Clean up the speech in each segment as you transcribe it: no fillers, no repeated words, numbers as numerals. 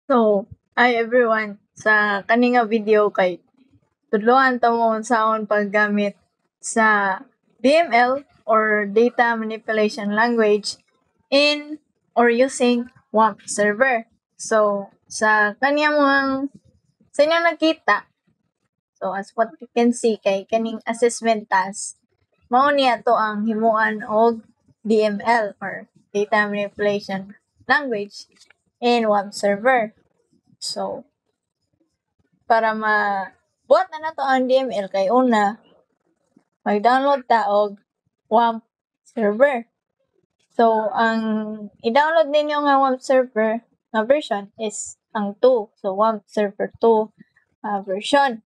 So, hi everyone. Sa kaninga video kay tudloan ta mo unsaon paggamit sa DML or data manipulation language in or using WAMP server. So, sa kanya mo sa inyong nakita, so as what you can see kay kaning assessment task, mao niya to ang himuan og DML or data manipulation language in WAMP server. So, para buhat na nato ang DML kay una, mag-download ta og WAMP server. So, ang i-download ninyo nga WAMP server na version is ang 2. So, WAMP server 2 version.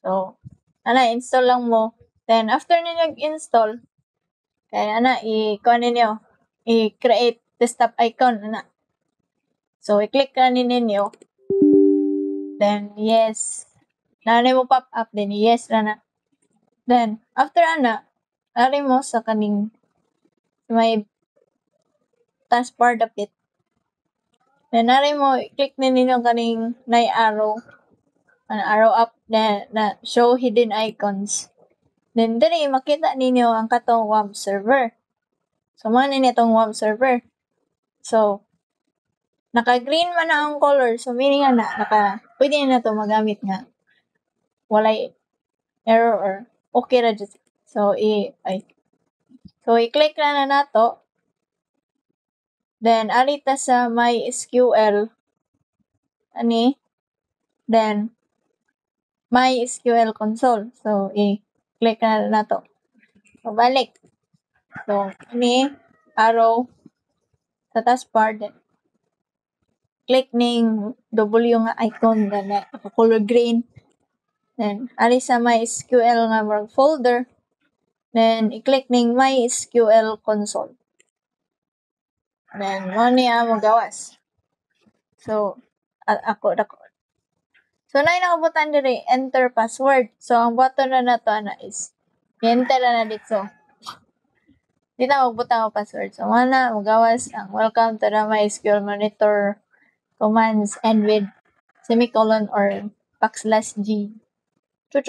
So, install lang mo. Then, after ninyo install, kaya i-kuha ninyo, i-create desktop icon, So, i-click na ninyo. Then, yes. Mo pop up, then yes na. Then, after ari mo sa kaning may taskbar dapit. Then, ari mo, i-click na ninyo kaning na arrow. An arrow up na show hidden icons. Then, diri makita ninyo ang katong WAMP server. So, man ni itong WAMP server. So, naka-green man na ang color. So, meaning pwede na to magamit nga. Walay error or okay ra dyan. So, i-click na nato. Then, arita sa MySQL. Then, MySQL console. So, i-click na nato. So, balik. So, arrow sa taskbar. Then, click ning W nga icon na color green. Then, ari sa MySQL nga folder. Then, i-click ning MySQL console. Then, mo niya magawas. So, ako. So, nakabutan diri, enter password. So, ang button na to is, i-enter na dito. Di na magbutang ang password. So, magawas ang welcome to the MySQL monitor commands end with semicolon or \G. So,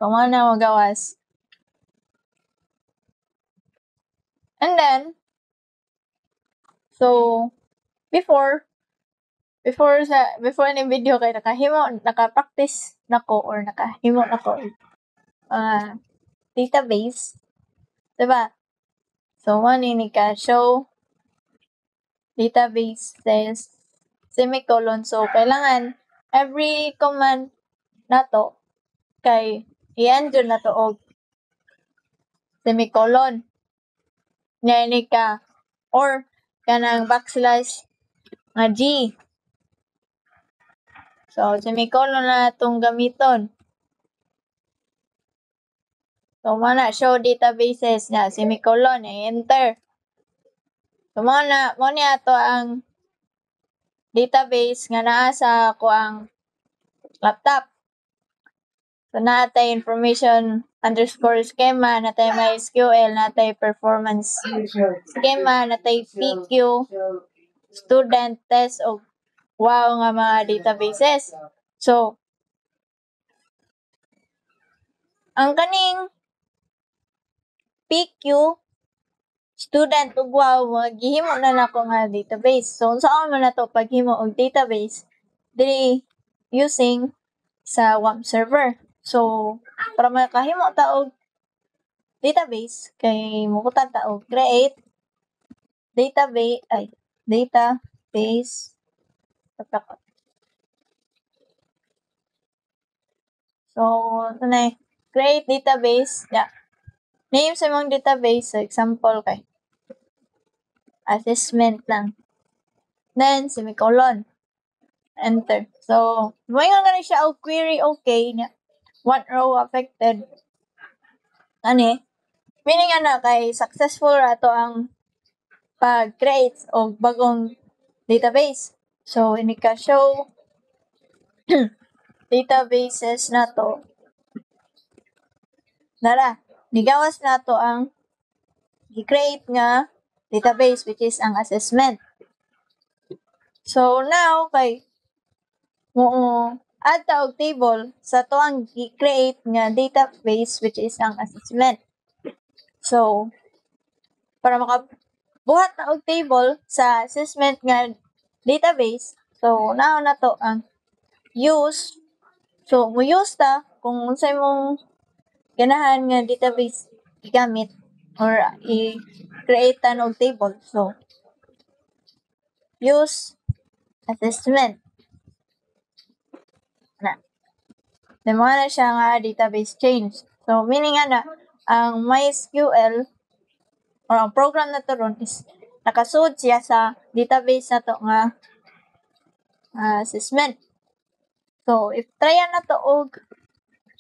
magawas. And then, so, before ni video kay naka-practice nako or nakahimo nako database, diba? So, ni ka show database says semicolon. So, kailangan every command nato kay i-end na to og semicolon. Ni ka or kanang \G. So, semicolon na itong gamiton. So, show databases na semicolon, enter. So, mo niya to ang database nga naa sa ako ang laptop. So, natay information _ schema, natay MySQL, natay performance schema, natay PQ, student test, o wow nga mga databases. So, ang kaning PQ, student ug wow, maghihimo na nako nga database. So, saan man nato paghimo og database diri using sa WAMP server. So, para makahimo ta og database kay mukutan ta og create database So, create database. Name sa mong database. So, example kay assessment lang. Then, semicolon. Enter. So, may nga siya og query okay niya. One row affected. Meaning kay successful rato ang pag-create og bagong database. So, ini ka show databases nato. Nigawas nato ang i-create nga database which is ang assessment. So now kay mo add ta og table sa to ang i-create nga database which is ang assessment. So para makabuhat na og table sa assessment nga database, so now na to ang use. So mo use ta kung unsay mong ganahan nga database igamit or i-create ta og table. So use assessment na. Then mo na siya nga database change. So meaning ana ang MySQL or ang program na to ron is nakasud siya sa database na to nga assessment. So if tryan na to og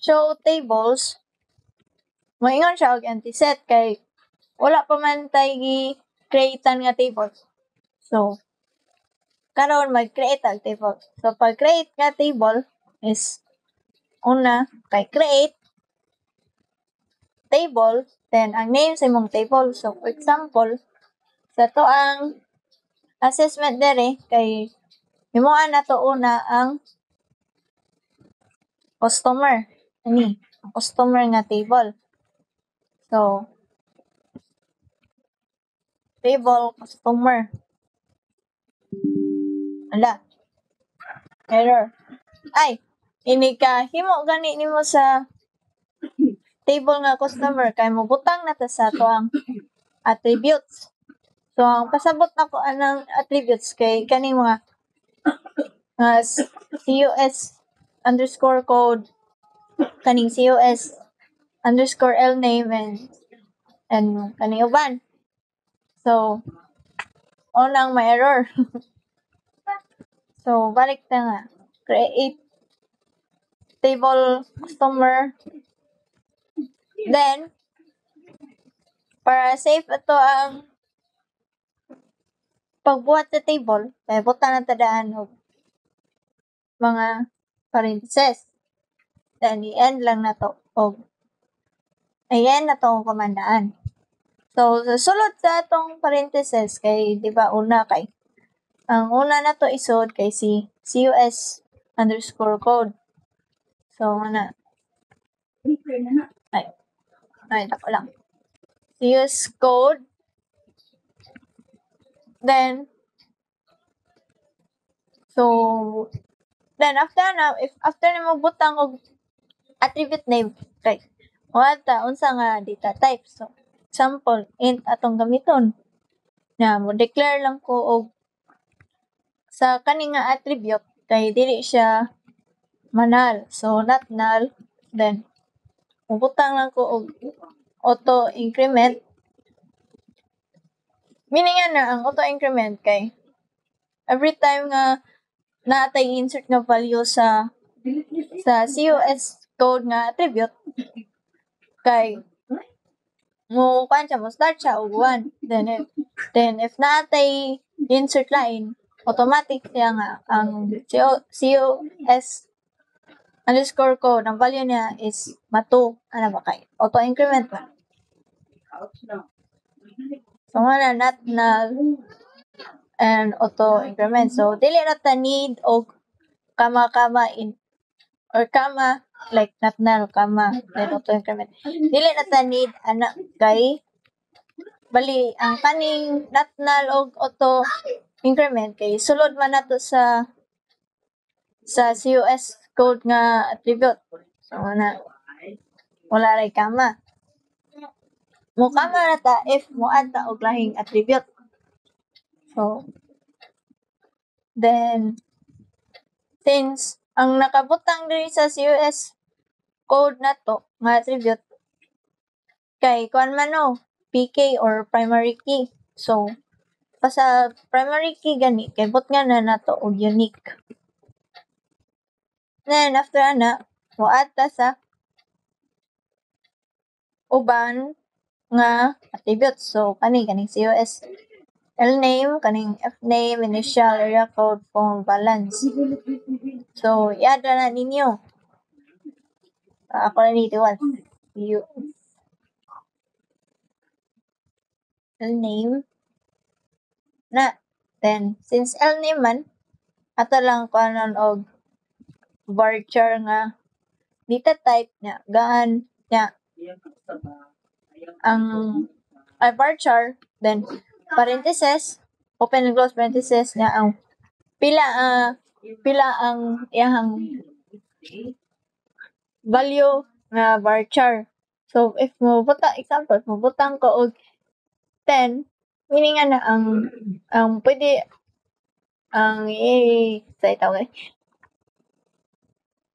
show tables, moingon siya og empty set kay wala pa man tay gi-createan nga table. So karon mag-create og table. So pag create nga table is una kay create table, then ang name sa imong table. So for example, sa to ang assessment dere kay himuan na to una ang customer. Ani, ang customer nga table. So table customer. Ala. Error. Ay, ini ka himo gani nimo sa table nga customer kay mobutang na ta sa to ang attributes. So ang pasabot nako anang attributes kay kani mga CUS underscore code, kaning CUS underscore L name and kaning uban. So unang may error. So balik ta nga create table customer. Then para safe ato ang pagbuhat sa table, kay buta na tadaan og mga parentheses. Then i-end lang na to og i-end na to ang komandaan. So sa sulod sa atong parentheses kay di ba una kay ang una na to isod kay si CUS underscore code. So ana ay tako lang. CUS code. Then then after na if after nimo butang og attribute name kay wata unsa nga data type. So example int atong gamiton. Na mo declare lang ko og sa kani nga attribute kay dili siya manal. So not null. Then mubutang lang ko og auto increment. Meaning na ang auto increment kay every time nga naatay insert nga value sa CUS code nga attribute kay mo kuan siya mo start siya og 1. Then if naatay insert line automatic siya nga ang CUS underscore code ang value niya is ma-2 ana ba kay auto increment ba. So nga not null and auto increment. So dili na ta need og kama in or kama like not null kama then auto increment. Dili na ta need ana kay bali ang kaning not null og auto increment kay sulod man nato sa CUS code nga attribute. So na wala ray kama. Mo kama na ta if mo add ta og lahing attribute. So then since ang nakabutang diri sa CUS code na to nga attribute kay kuan man no PK or primary key. So sa primary key gani kay but nga na nato og unique. Then after ana mo add ta sa uban nga attributes. So kaning CUS L name, kaning F name, initial, area code, phone, balance. So i-add na ninyo. Ako na dito L name na. Then since L name man ato lang kanon og varchar nga data type nya gaan nya ang varchar then parentheses open and close parentheses nya ang pila ang iyang value nga varchar. So if example mobutang ko og 10 meaning nga na ang pwede ang sa tawag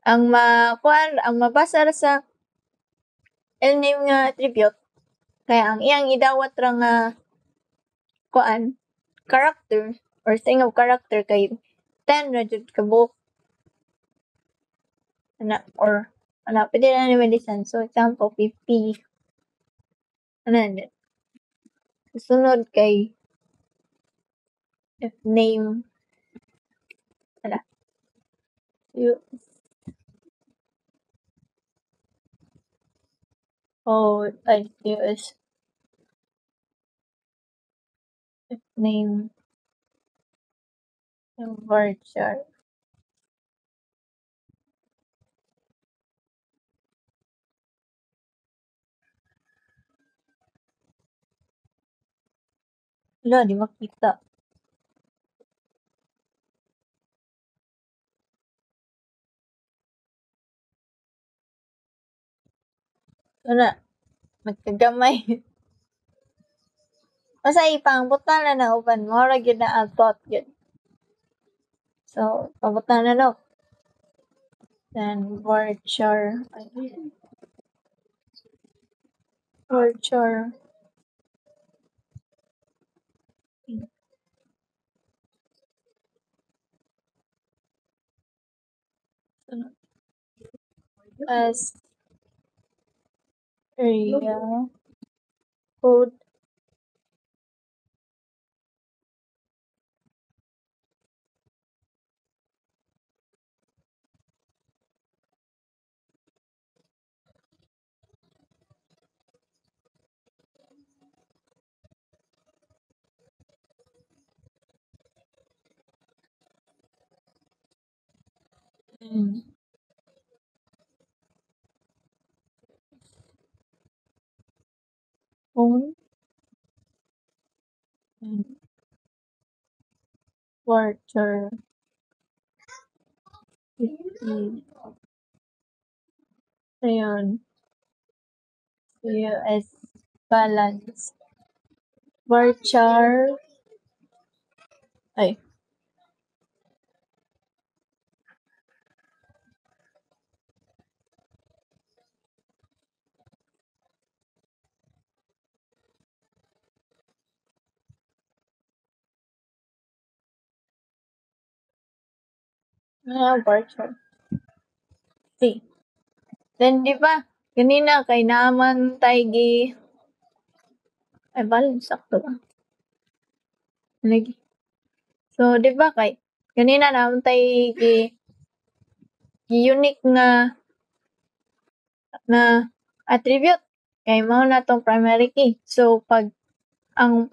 ang mabasa ra sa name nga attribute kaya ang iyang idawat ra nga character or string of character kay 10 ra jud ka buok ana pwede na ni medicine. So example 50 ana din. Susunod kay if name ana US if name varchar wala di makita. Wala nagkagamay. Basta ipangbutan na na uban mo ra gyud na ang thought gyud. So pangbutan na no. Then varchar as area code phone and varchar 50 ayun US balance varchar ay varchar see. Then di ba kanina kay naman tay gi ay balance sakto ba? Lagi. So di ba kay kanina naman tay gi unique na attribute kay mao na tong primary key. So ang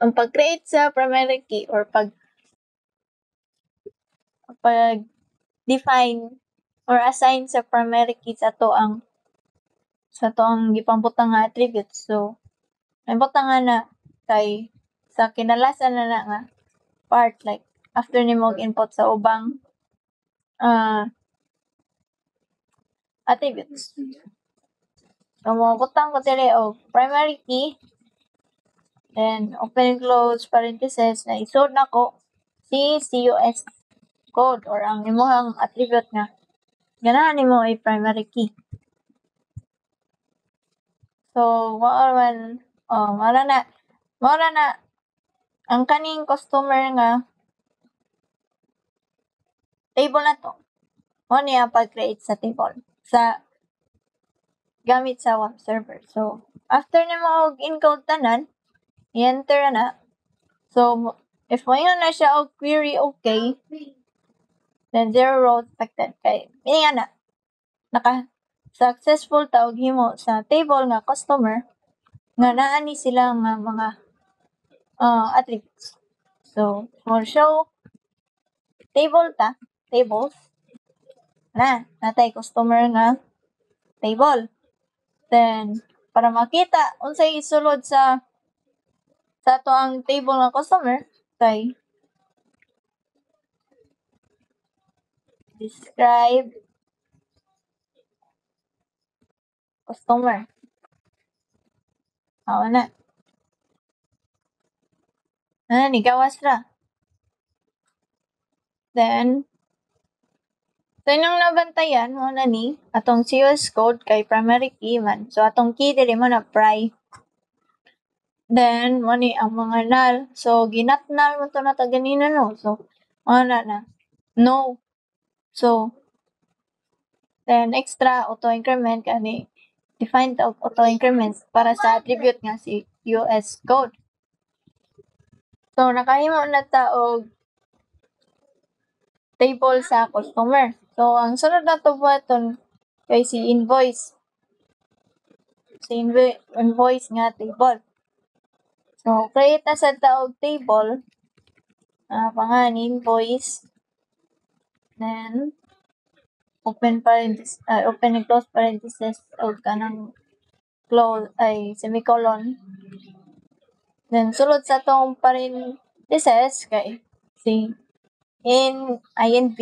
pag-create sa primary key or pag-define or assign sa primary key sa to ang gipangbutang nga attribute. So naibutang na kay sa kinalasan na nga part like after nimo input sa ubang attributes. So mabutang ko diri og primary key then open and close parentheses na isod nako CUS code or ang imong attribute nga ganahan nimo ay primary key. So mao na ang kaning customer nga table na to mo niya pag-create sa table sa gamit sa web server. So after nimo og encode tanan i-enter na. So if moingon na siya og query okay then 0 row expected kay nga naka successful ta og himo sa table nga customer nga naa ni sila nga mga attributes. So, mo show tables natay customer nga table. Then para makita unsay isulod sa ato ang table nga customer kay describe customer. Aw na. Ni gawas ra. Then so inyong nabantayan mo na ni atong COS code kay primary key man. So atong key diri mo na pri. Then mo ni ang mga null. So ginat-null mo to na ta ganina no. So na no. So then extra auto increment kani define the auto increments para sa attribute nga si US code. So nakahimo na ta og table sa customer. So ang sunod nato buhaton kay si invoice. Si invoice nga table. So create na sa taog table pangan invoice. Then open and close parenthesis o kanang close ay semicolon. Then sulod sa tong parenthesis kay si INV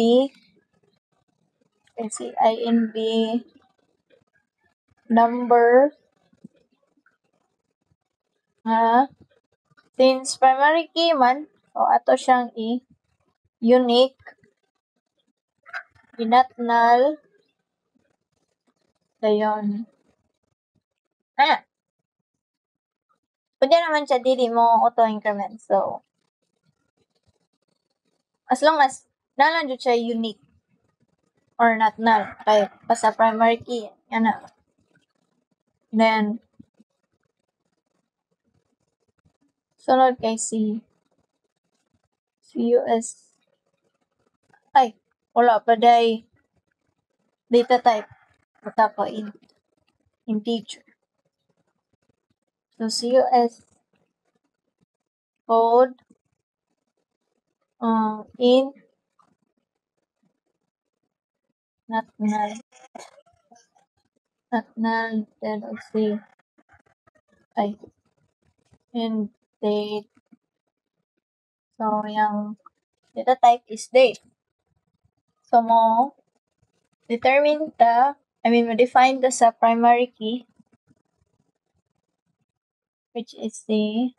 number since primary key man so ato siyang unique null dayon pwede naman siya dili mo auto increment. So as long as nalang jud siya unique or not null kay basta primary key ana. Then sunod kay si US ay wala pa day data type basta ko integer. So CUS code int not null then let's see and date. So yung data type is date. So mo define the sa primary key which is the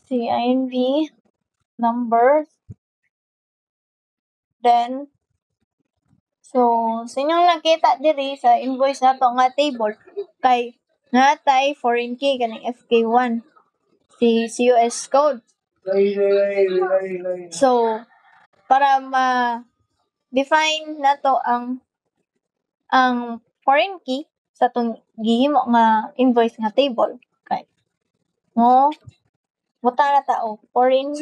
INV number. Then so sa inyong nakita diri sa invoice nato nga table kay natay foreign key kaning FK1 si CUS code. So para ma-define nato ang foreign key sa tong gihimo nga invoice nga table kay mo buta na ta og foreign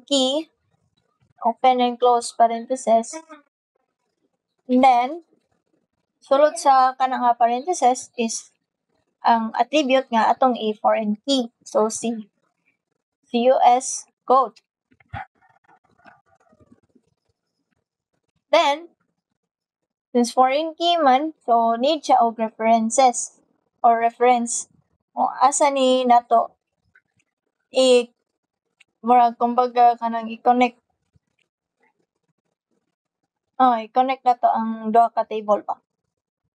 key open and close parenthesis. And then sulod sa kana nga parenthesis is ang attribute nga atong foreign key. So CUS code. Then since foreign key man, so need siya og references or reference. O asa ni nato murag kumbaga kanang i-connect nato ang duha ka table pa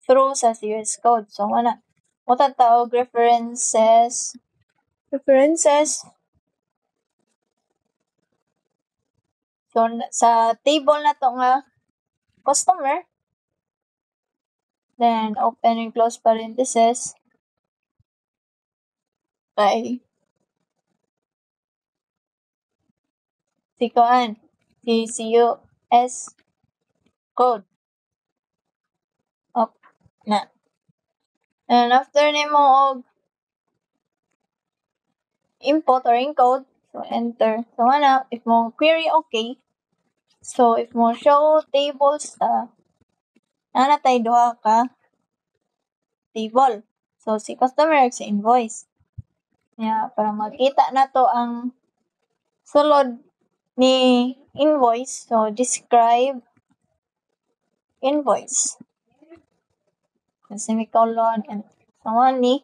through sa CUS code. So ana mo taog references. So sa table nato nga customer, then open and close parenthesis kay si CUS code. Na. And after nimo og input or encode, so enter. So ana, if mo query okay, so if mo show tables natay duha ka table. So, si customer ug si invoice. Para makita nato ang sulod ni invoice, so describe invoice. Semicolon and so on ni.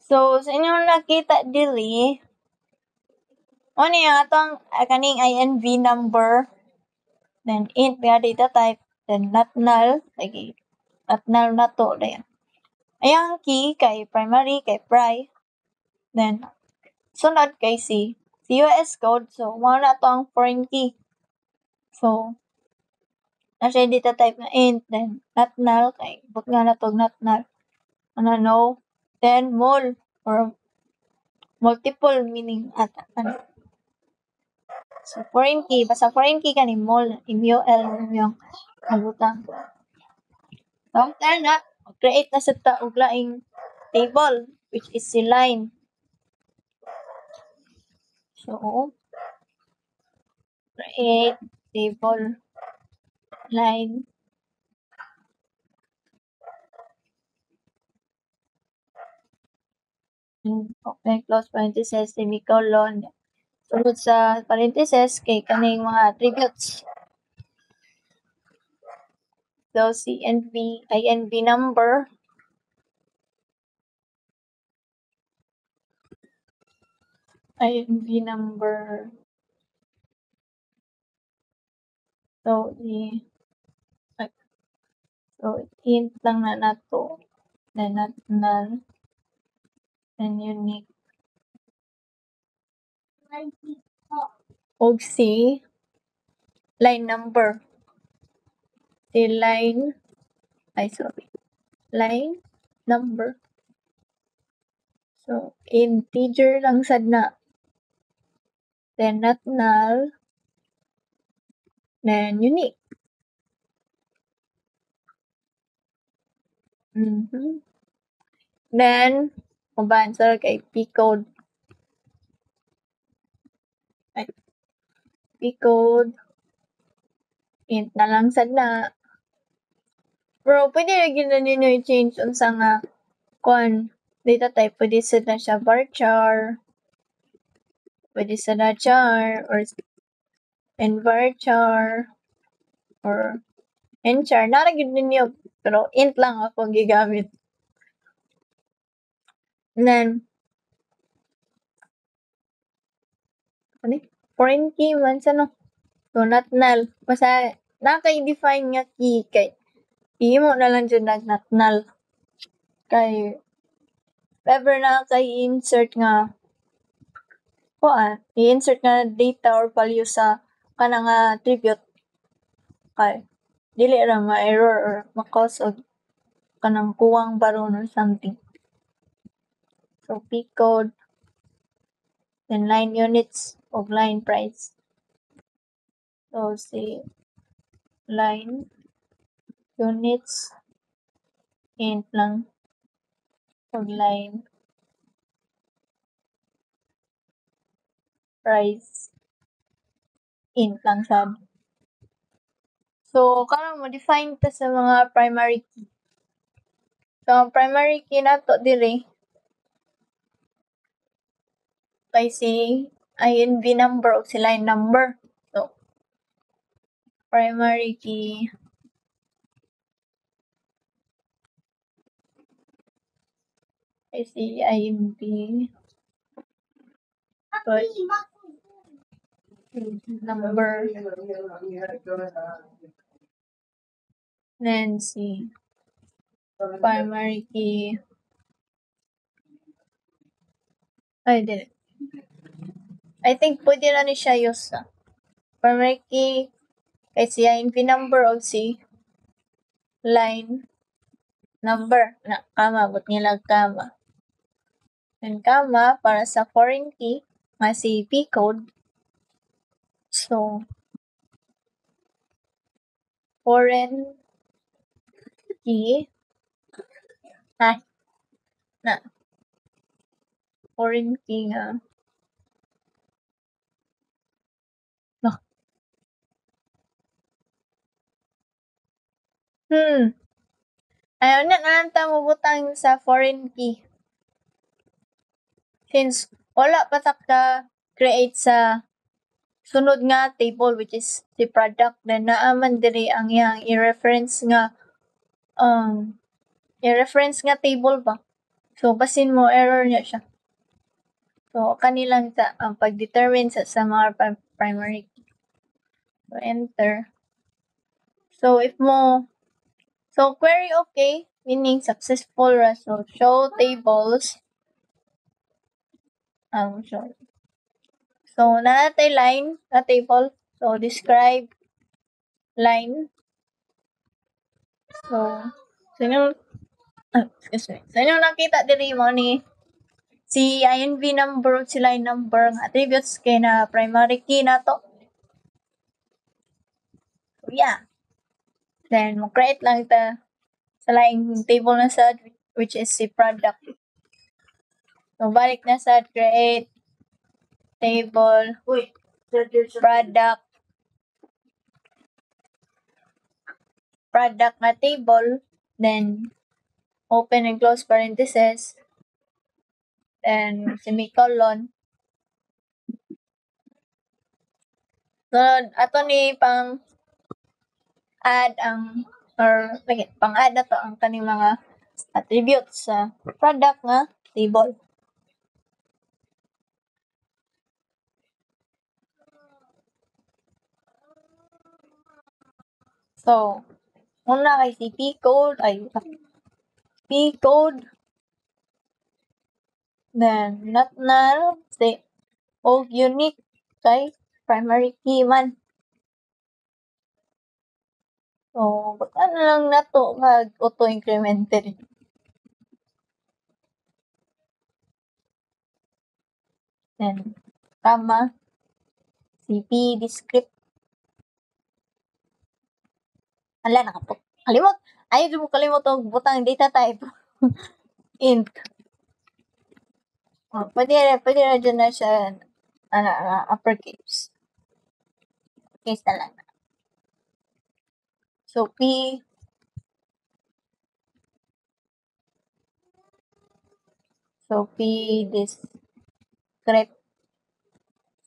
So, sa inyong nakita dili, ano yung atong kaning INV number, then int may data type, then not null, lagi not null na to, dayan. Ayang key kay primary, kay pri, then sunod kay C US code, so mao na to ang foreign key. So, na siya data type na int, then not null, kay but nga na to not null. Ano, no, then mul, or multiple meaning ata. Ano? So, foreign key, basta foreign key ka ni mul, MUL yung nabutang. So, after na, create na sa og laing table, which is si line. So, create table line. Open, close parenthesis, semicolon. Sunod sa parenthesis, kay kaning mga attributes. So, INV number. INV number. So, int lang na nato. Then, not null. Then, unique. Og si line number. Si line number. So, integer lang sad na. Then, not null. Then, unique. Then, uban sa kay P-code. P-code. Int na lang sad na. Pero, pwede lagi na ninyo i-change unsa nga data type. Pwede sad na siya varchar. Pwede sad na char or envarchar or enchar. Naragid ninyo. Pero, int lang ako gigamit. And then, foreign key man sa no. So, not null. Basta, nakay-define nga key kay mo na lang dyan not null. Kay, ever na kay insert nga i-insert nga data or value sa kanang attribute kay dili ra ma-error or ma-cause og kanang kuwang baron or something. So, P-code, then line units og line price. So, si line units int lang og line price int lang sad. So, karang mo-define ta sa mga primary key. So, ang primary key nato diri kay si INV number o si line number. So, primary key kay si INV number. Then si primary key. Dili. I think pwede na ni siya use primary key kay si INV number o si line number na kama, but nilag kama. And kama para sa foreign key nga si P-code. So, foreign key foreign key nga Ayaw na lang ta mabutang sa foreign key. Since wala pa ta ka create sa sunod nga table which is the product, then naaman diri ang iyang i-reference nga table ba. So basin mo error niya siya. So kanilang ang pag-determine sa mga primary key. So enter. So if mo query okay, meaning successful ra. So show tables. Sorry. So natay line na table. So describe line. So excuse me. So yung nakita diri mo ni si INV number si line number ng attributes kay na primary key na to. So yeah. Then mo-create lang ta sa line table na sad which is si product. So balik na sa create table product na table, then open and close parentheses, then semicolon. So ato ni pang add pang add na to ang kaning mga attributes sa product nga table. So una kay si P code then not null say unique kay primary key man. So ano lang nato nga auto incremented. Then comma CP descript. Ala kalimot. Ay mo kalimot og butang data type. Int. Pwede na dyan na siya uppercase. Case na lang. So P descript.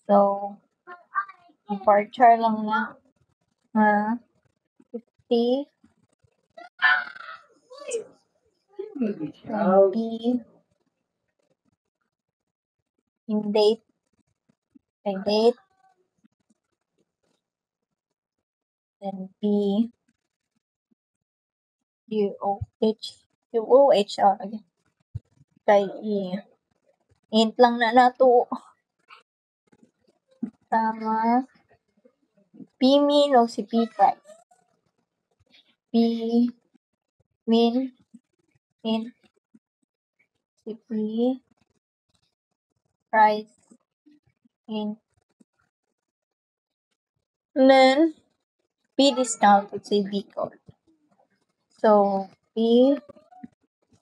So departure lang na 50. P in date then P UOH again. Kay int lang na nato. Tama. P min o si P price. P min in si P price in and then P discount would say B code. So P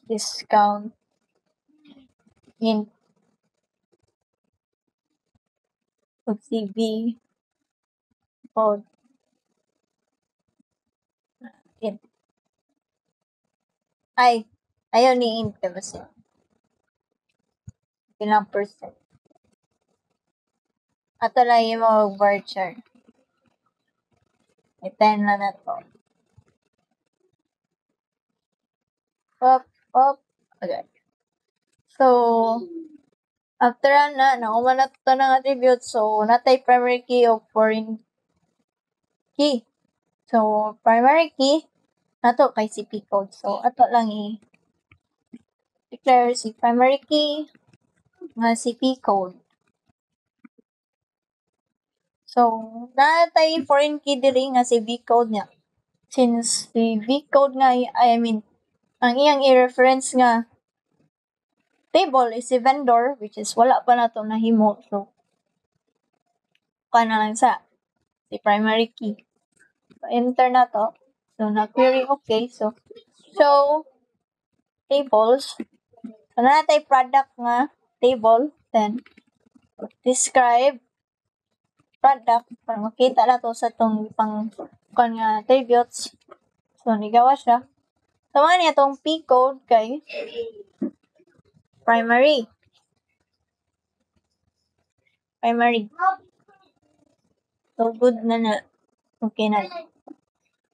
discount in would say B code. Int. Ayaw ni int kasi. Ilang percent. Ato lang yung mga varchar. 10 na na to. Okay. So, after nakuha na to ng attribute. So, natay primary key o foreign key. So, primary key, nato kay CP code. So, ato lang declare si primary key nga CP code. So, natay foreign key diri nga si V code niya. Since si V code nga, ang iyang i-reference nga table is si vendor, which is wala pa na to nahimo. So, na lang sa si primary key. So, enter na to. So, na-query okay. So, show tables. So, natay product nga table. Then, describe product para makita na to sa itong nga attributes. So, nigawa siya. Tama niya tong P code kay primary. So, good na. Okay na.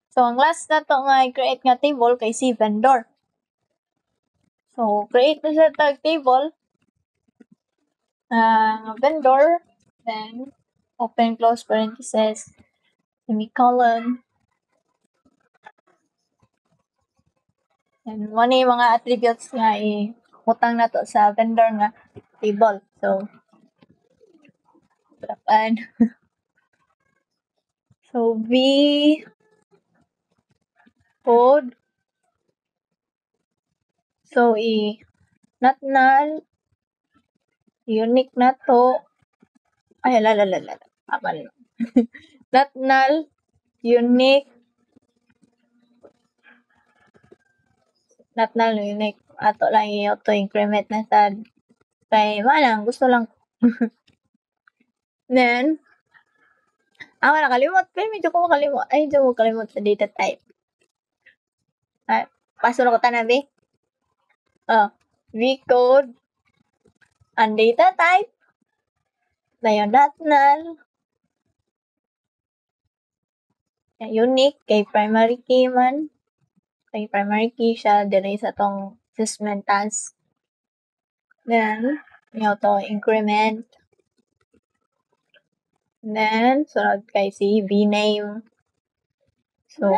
So, ang last na to nga i-create nga table kay si vendor. So, create na sa tag table. Vendor, then open close parenthesis, semicolon, and one yung mga attributes nga i-utang na to sa vendor nga table. So, and so V code. So, not null, unique na to. Ay, Amal. Not null, unique, ato lang i-auto increment na sad. Kay malang gusto lang. Then nakalimot. Pero medyo ko makalimot. Ay, medyo ko kalimot sa data type. Paso na ko tanabi. V-code ang data type. Dayon not null. Unique kay primary key man. Kay primary key siya dire sa tong assessment task. Then, auto increment. Then, sunod kay si vname. So,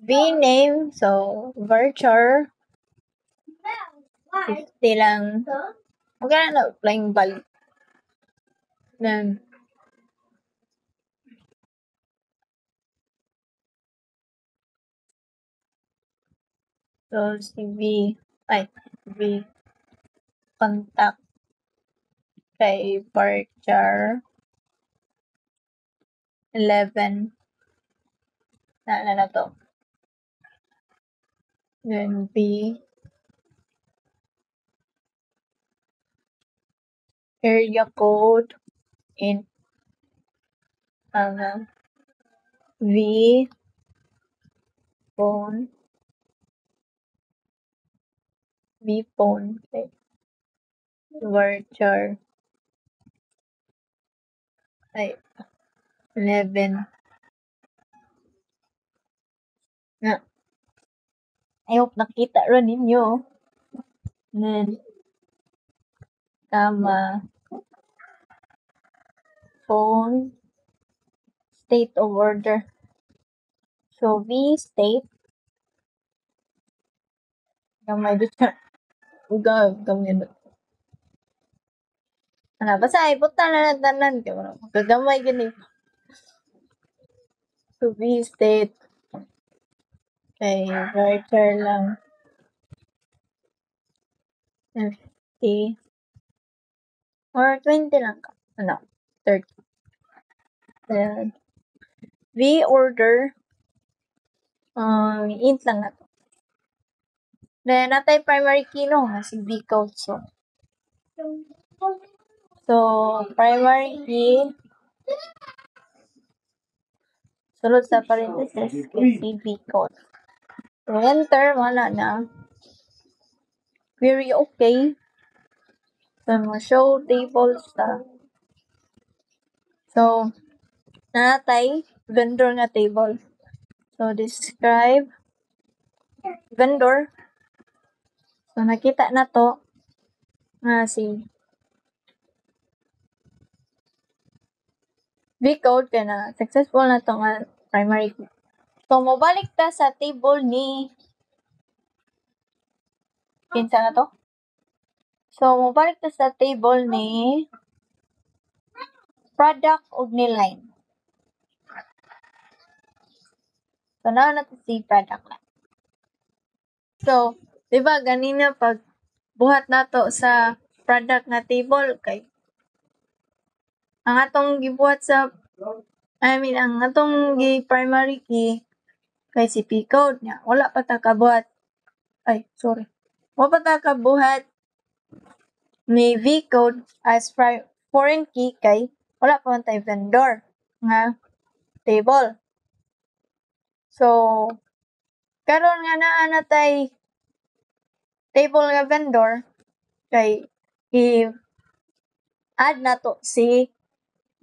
vname, so, virtual, 50 lang. Okay na applying value. Then, so, si V contact kay virtual 11 na to. Then B area code in V phone okay. Virtual 11 na. I hope nakita ron ninyo. Then, phone state of order. So, V state. Gamay dito. Gamay na. Basta ipunta na tanan. Gagamay gini. So, V state. Okay, writer lang. 50. Or 20 lang ka. 30. Then, V order. Int lang na to. Then, natay primary key no, si V code. So, primary key. Sunod sa parenthesis kay si V code. So, enter, wala na. Query okay. So, show tables ta. So, natay vendor nga table. So, describe vendor. So, nakita na to nga si V-code kaya na successful na to nga primary key. So, mobalik ta sa table ni kinsa na to? So, mobalik ta sa table ni product ug ni line. So, na si product lang. So, di ba ganina pag buhat nato sa product nga table kay ang atong gibuhat sa ang atong primary key kay si P code nya wala pa ta kabuhat. Wala pa ta kabuhat ni V code as foreign key kay wala pa man tay vendor nga table. So, karon nga naa natay table nga vendor kay i-add nato si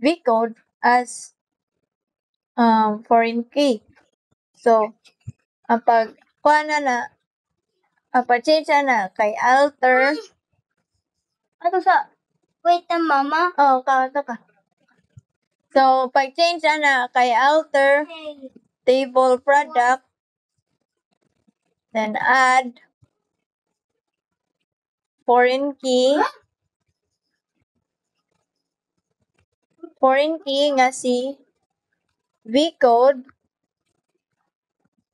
vcode as foreign key. So, ang pag-kuha na pag-change na kay alter. Ato sa? Wait na, mama. Oh, ka. So, pag-change na kay alter table product, then add foreign key. Foreign key nga si vcode.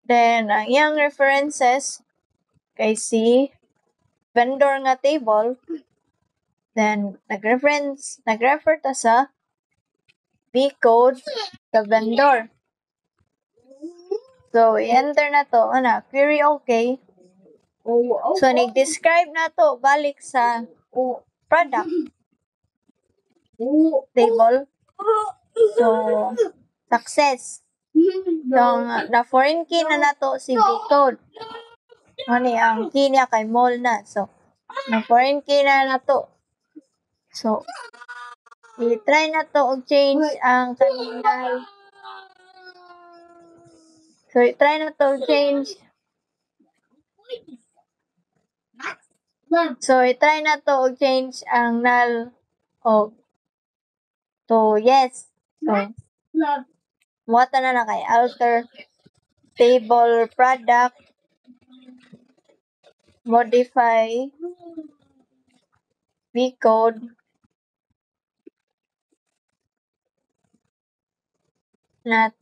Then, ang iyang references kay si vendor nga table. Then, nag-refer ta sa vcode sa vendor. So, i-enter na to, query okay. So, nag-describe na to balik sa product table. So, success. So, na foreign key na nato si vcode. Ani ang key niya kay mall na. So, na foreign key na nato. So, i-try na to og change ang kanang So, i-try na to change. So, i-try na to og change ang null og to yes. So, muwata na kay alter table product modify vcode not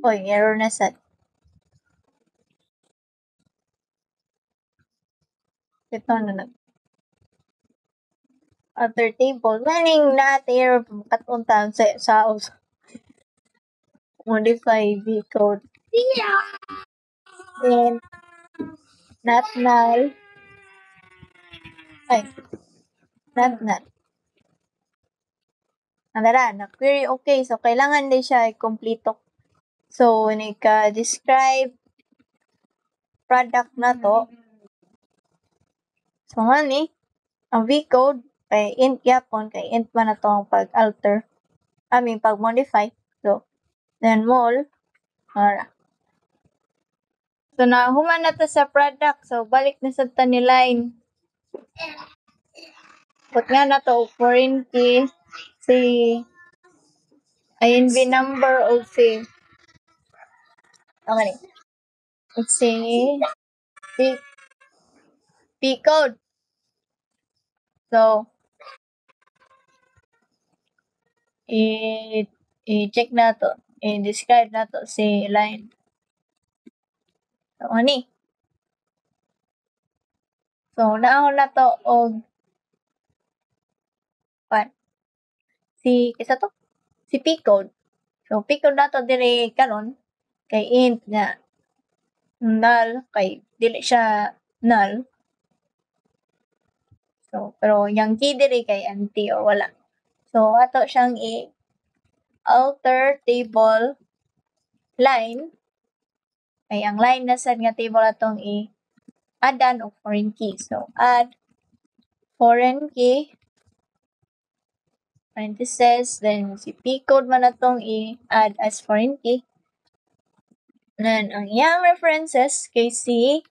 Oy, error na sad. Ito na alter table. Maning not error katuntan sa modify vcode. Then, not null. Ay, not. Na query okay. So, kailangan din siya i-complete. So, nika-describe product na to. So, ngani, ang vcode kay int yapon, kay int man na to ang pag-alter. Pag-modify. So, then mall. Alright. So, nahuman na to sa product. So, balik na sa tani line. Put nga na to, foreign key, si INV number o si P code. So, i-check na to. I-describe na to si line. So, ani. So, naahon na to og si P code. So, P code na to dire karon kay int nga null kay dili siya null. So, pero yung key dire kay empty or wala. So, ato siyang alter table line. Ay, ang line na sad nga table atong addan og foreign key. So, add foreign key parentheses, then si P code man atong i-add as foreign key. Then, ang iyang references kay si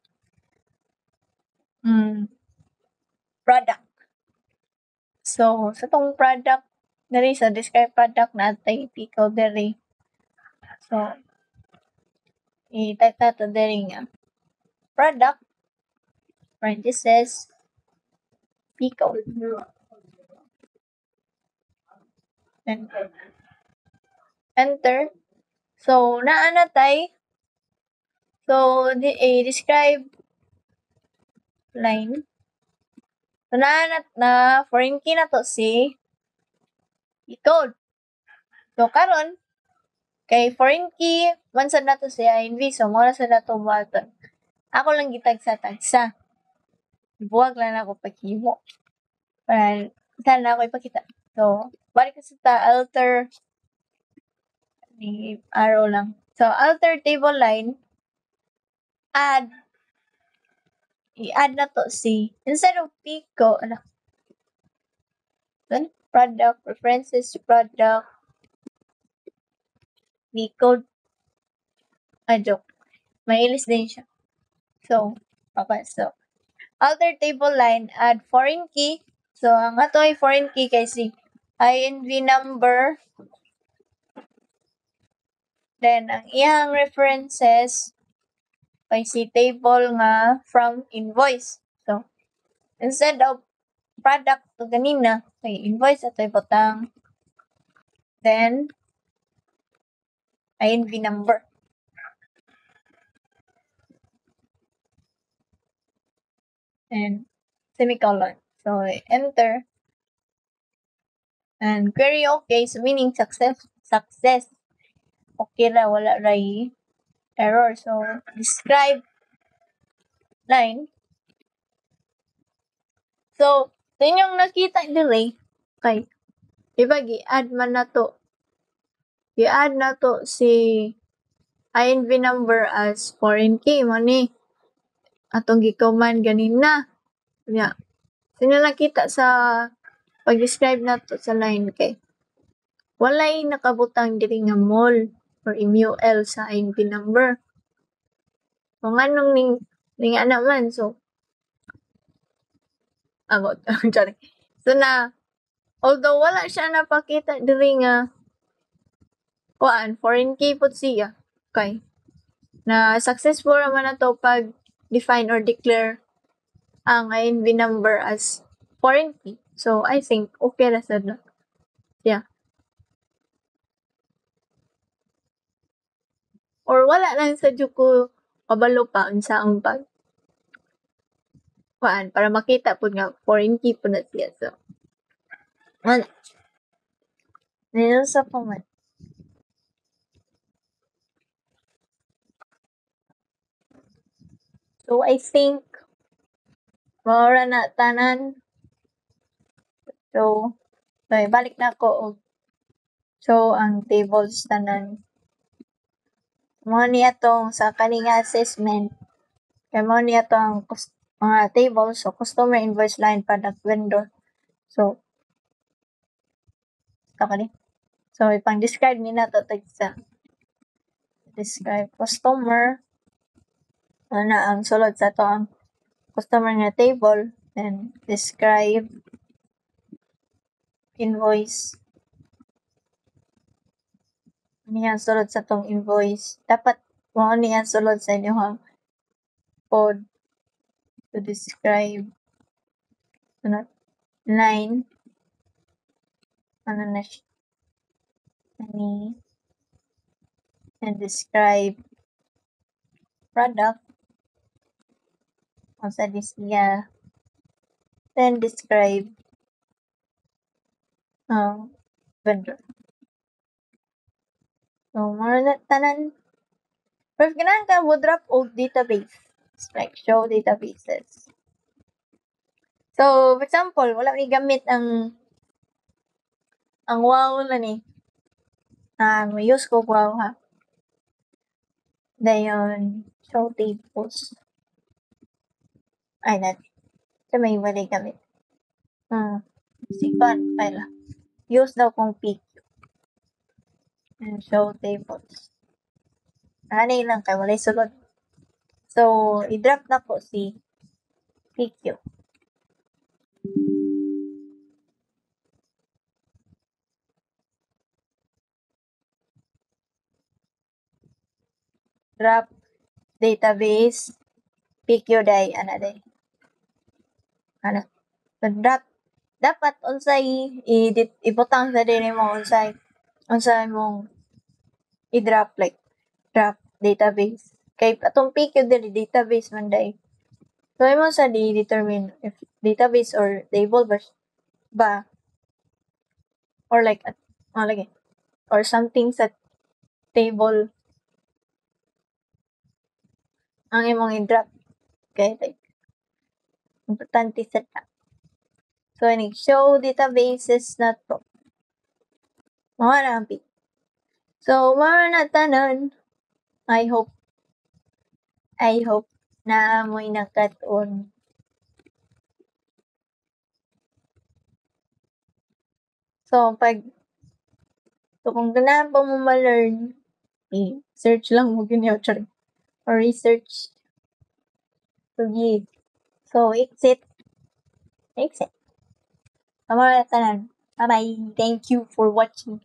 product. So, sa tong product, dali sa describe product natay P code dali. So, i-type nato dali nga product parentheses P code. Then, enter. So, naa na tay. So, describe line. So, na foreign key na to si code. So, karon kay foreign key, mansad na to si INV. So, muna sa na to button. Ako lang gitagsa-tagsa. Buwag lang ako paghimo. Para, saan na ako ipakita. So, balik sa alter Ni arrow lang. So, alter table line, add, i-add na to si, instead of Pico, product, references to product, Pico, joke. May ilis din siya. So, okay, so, alter table line, add foreign key. So, ang ato ay foreign key kay si INV number. Then, ang iyang references kay si table nga from invoice. So, instead of product to ganina, kay invoice ato ibutang. Then, INV number. And semicolon. So, enter. And query okay, so meaning success. Okay ra, wala ra error. So, describe line. So, inyong nakita delay kay diba gi-add man na to. I-add na to si INV number as foreign key mo ni atong gikoman ganina. Yeah. Sino nakita sa pag-describe na to sa line kay walay nakabutang diri nga mol or MUL sa INV number. Kung anong ning ana man, so abot sorry. So na although wala siya napakita diri nga kuan foreign key pud siya kay na successful naman na to pag define or declare ang INV number as foreign key. So I think okay ra sad na. Yeah. Or wala lang sa ko kabalo pa unsaong pag kuan para makita pud nga foreign key pud na siya. So wala. Nino sa pa man. So I think maura na tanan. So balik na ako og so ang tables tanan. Mo ni atong sa kani nga assessment kay mo ni atong mga tables so customer invoice line product vendor. So kani. So ipang describe ni nato tag sa describe customer ana ang sulod sa to ang customer nga table and describe invoice. Niya sulod sa tong invoice. Dapat mo niya sulod sa inyong code to describe ano, line ano na siya ani and describe product sa disya then describe vendor. So, mga tanan pero if ganahan ka mo drop og database like show databases. So, for example, wala may gamit ang wow na ni. May use ko wow ha. Dayon, show tables. Ay, sa may wala gamit. Sikon, pala. Use daw kong PQ. And show tables. Anay lang kay walay sulod. So, i-drop na po si PQ. Drop database PQ day ana day. Ano? Drop dapat unsay ibutang sa dinhi mo unsay mong i-drop like drop database. Kay atong PQ dili database man day. So imo sa determine if database or table ba or like lagi or something sa table ang imong i-drop. Okay, like importante sa ta. So ini show databases na to. Mga na ang So, mara na tanan. I hope na amoy nakaton. So, kung ganahan pa mo ma-learn, search lang mo ganyan, or research. Sige. So, exit. Mara na tanan. Bye-bye. Thank you for watching.